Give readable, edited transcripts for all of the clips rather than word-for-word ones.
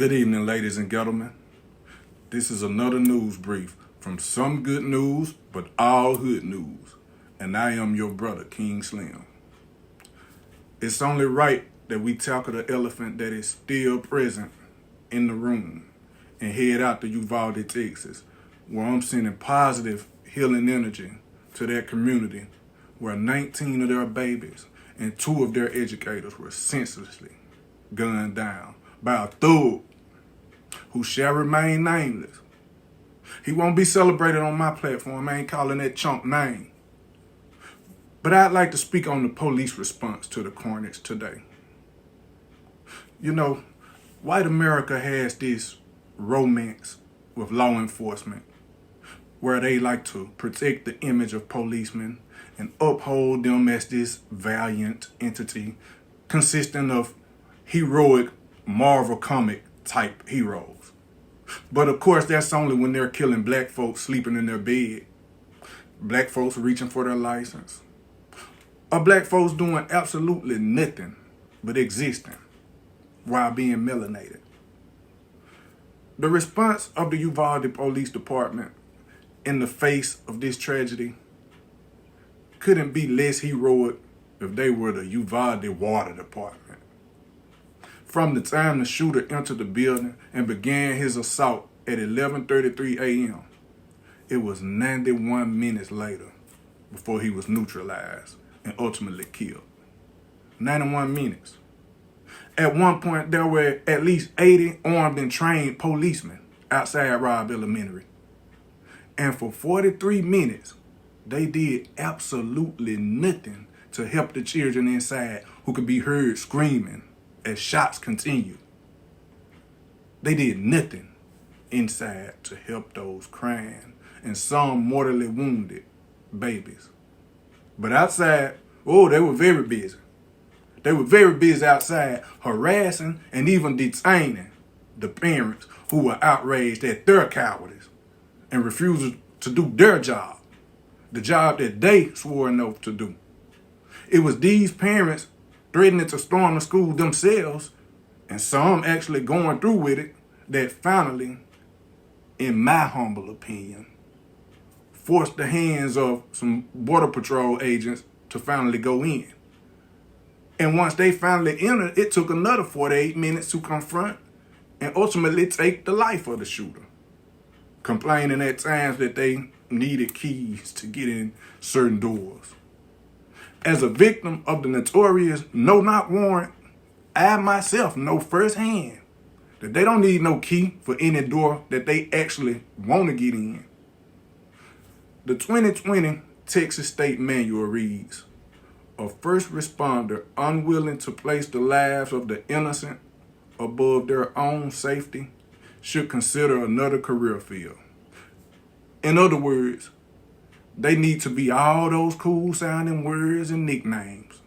Good evening, ladies and gentlemen. This is another news brief from Some Good News, but All Hood News. And I am your brother, King Slim. It's only right that we tackle the elephant that is still present in the room and head out to Uvalde, Texas, where I'm sending positive healing energy to that community where 19 of their babies and 2 of their educators were senselessly gunned down by a thug who shall remain nameless. He won't be celebrated on my platform. I ain't calling that chunk name. But I'd like to speak on the police response to the carnage today. You know, white America has this romance with law enforcement where they like to protect the image of policemen and uphold them as this valiant entity consisting of heroic Marvel comic type heroes. But of course, that's only when they're killing black folks sleeping in their bed, black folks reaching for their license, or black folks doing absolutely nothing but existing while being melanated. The response of the Uvalde Police Department in the face of this tragedy couldn't be less heroic if they were the Uvalde Water Department. From the time the shooter entered the building and began his assault at 11:33 a.m., it was 91 minutes later before he was neutralized and ultimately killed. 91 minutes. At one point, there were at least 80 armed and trained policemen outside Robb Elementary. And for 43 minutes, they did absolutely nothing to help the children inside who could be heard screaming as shots continued. They did nothing inside to help those crying and some mortally wounded babies. But outside, they were very busy. They were very busy outside harassing and even detaining the parents who were outraged at their cowardice and refused to do their job, the job that they swore an oath to do. It was these parents threatening to storm the school themselves, and some actually going through with it, that finally, in my humble opinion, forced the hands of some Border Patrol agents to finally go in. And once they finally entered, it took another 48 minutes to confront and ultimately take the life of the shooter, complaining at times that they needed keys to get in certain doors. As a victim of the notorious no-knock warrant, I myself know firsthand that they don't need no key for any door that they actually want to get in. The 2020 Texas State Manual reads, "A first responder unwilling to place the lives of the innocent above their own safety should consider another career field." In other words, they need to be all those cool sounding words and nicknames.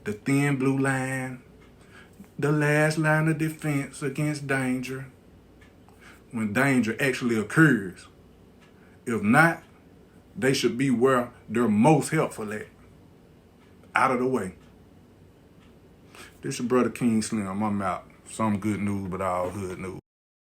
The thin blue line, the last line of defense against danger, when danger actually occurs. If not, they should be where they're most helpful at, out of the way. This your brother King Slim. I'm out. Some good news, but all hood news.